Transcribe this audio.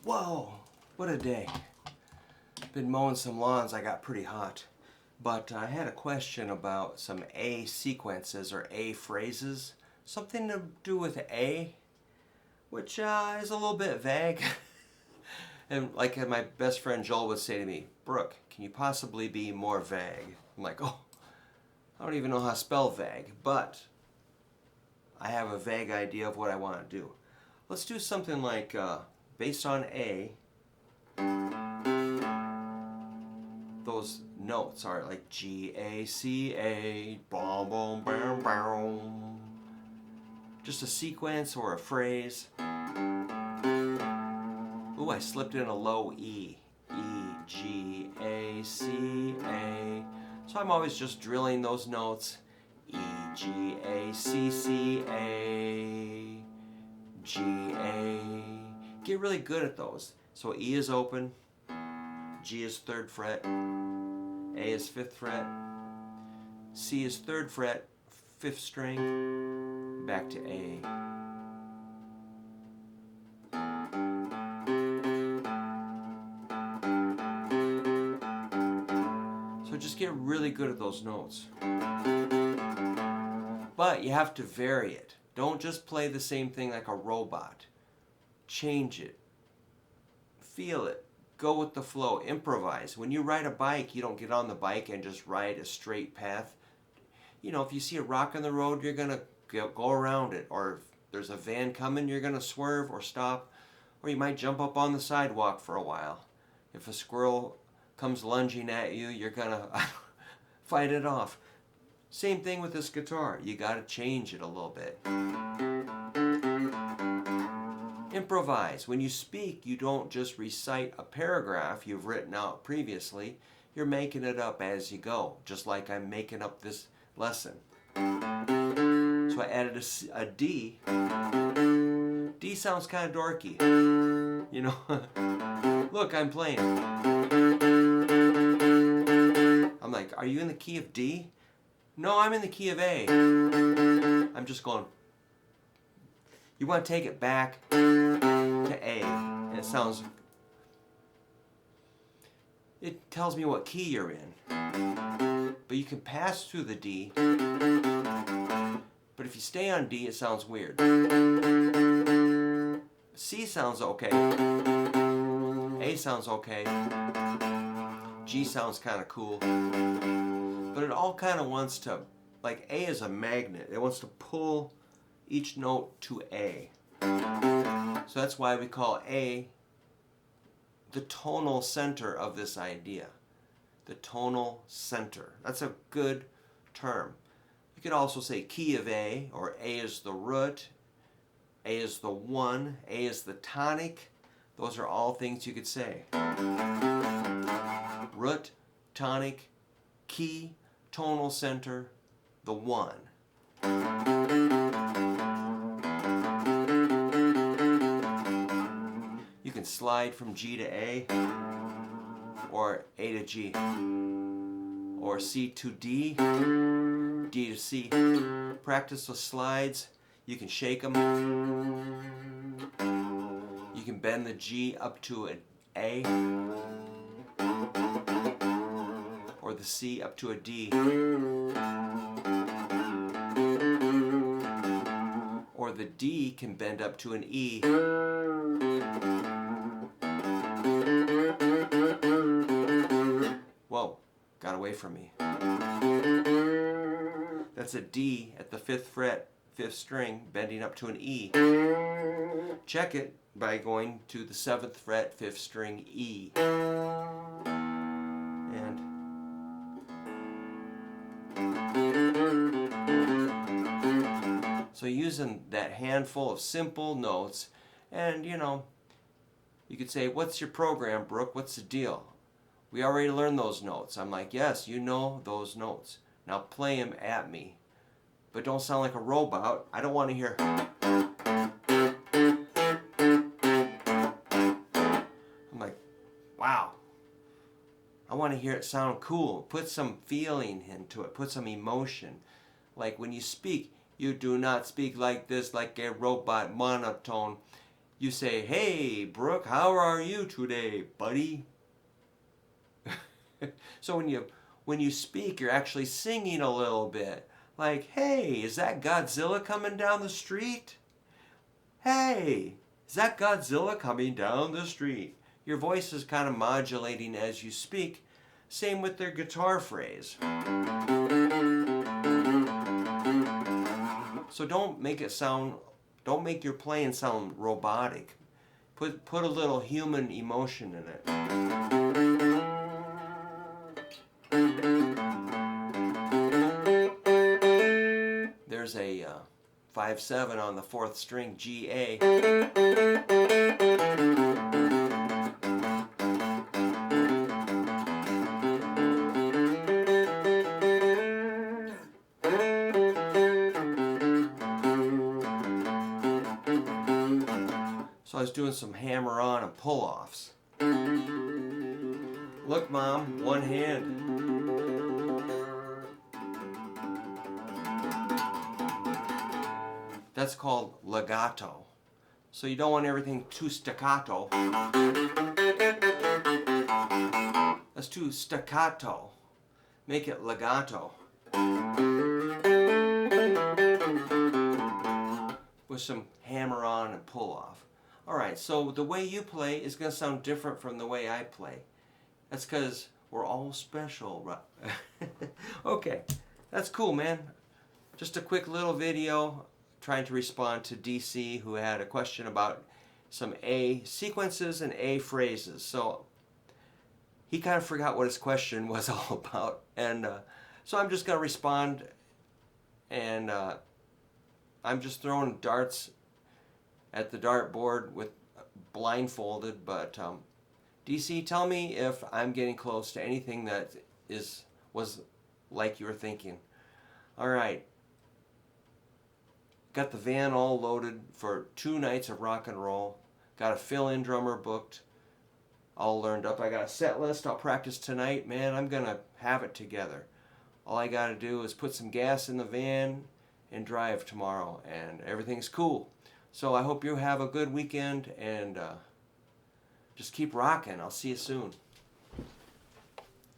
Whoa, what a day. Been mowing some lawns, I got pretty hot. But I had a question about some A sequences or A phrases. Something to do with A, which is a little bit vague. And like my best friend Joel would say to me, Brook, can you possibly be more vague? I'm like, oh, I don't even know how to spell vague, but I have a vague idea of what I want to do. Let's do something like, based on A, those notes are like G, A, C, A, boom, boom, boom, boom. Just a sequence or a phrase. Ooh, I slipped in a low E. E, G, A, C, A. So I'm always just drilling those notes. E, G, A, C, C, A, G, A. Get really good at those. So E is open, G is 3rd fret, A is 5th fret, C is 3rd fret, 5th string, back to A. So just get really good at those notes. But you have to vary it. Don't just play the same thing like a robot. Change it. Feel it. Go with the flow. Improvise. When you ride a bike, you don't get on the bike and just ride a straight path. You know, if you see a rock on the road, you're going to go around it. Or if there's a van coming, you're going to swerve or stop. Or you might jump up on the sidewalk for a while. If a squirrel comes lunging at you, you're going to fight it off. Same thing with this guitar. You got to change it a little bit. Improvise. When you speak, you don't just recite a paragraph you've written out previously. You're making it up as you go, just like I'm making up this lesson. So I added a D. D sounds kind of dorky. You know, look, I'm playing. I'm like, are you in the key of D? No, I'm in the key of A. I'm just going. You want to take it back to A, and it tells me what key you're in. But you can pass through the D, but if you stay on D, it sounds weird. C sounds okay. A sounds okay. G sounds kind of cool. But it all kind of wants to, like A is a magnet. It wants to pull each note to A. So that's why we call A the tonal center of this idea. The tonal center. That's a good term. You could also say key of A, or A is the root, A is the one, A is the tonic. Those are all things you could say. Root, tonic, key, tonal center, the one. You can slide from G to A, or A to G, or C to D, D to C. Practice the slides. You can shake them. You can bend the G up to an A, or the C up to a D, or the D can bend up to an E. Whoa, got away from me. That's a D at the 5th fret, 5th string, bending up to an E. Check it by going to the 7th fret, 5th string, E. And so using that handful of simple notes, and you know, you could say, what's your program, Brook? What's the deal? We already learned those notes. I'm like, yes, you know those notes. Now play them at me. But don't sound like a robot. I don't want to hear. I'm like, wow. I want to hear it sound cool. Put some feeling into it. Put some emotion. Like when you speak, you do not speak like this, like a robot, monotone. You say, "Hey, Brook, how are you today, buddy?" So when you speak, you're actually singing a little bit. Like, "Hey, is that Godzilla coming down the street? Hey, is that Godzilla coming down the street?" Your voice is kind of modulating as you speak. Same with their guitar phrase. So don't make your playing sound robotic. Put a little human emotion in it. There's a 5/7 on the 4th string, G A. So I was doing some hammer on and pull offs. Look, Mom, one hand. That's called legato. So you don't want everything too staccato. That's too staccato. Make it legato. With some hammer on and pull off. Alright, so the way you play is going to sound different from the way I play. That's because we're all special. Okay, that's cool, man. Just a quick little video trying to respond to DC, who had a question about some A sequences and A phrases. So he kind of forgot what his question was all about. And so I'm just going to respond, and I'm just throwing darts at the dartboard with blindfolded. But DC, tell me if I'm getting close to anything that was like you were thinking. All right. Got the van all loaded for 2 nights of rock and roll. Got a fill-in drummer booked. All learned up. I got a set list. I'll practice tonight. Man, I'm going to have it together. All I got to do is put some gas in the van and drive tomorrow, and everything's cool. So I hope you have a good weekend, and just keep rocking. I'll see you soon.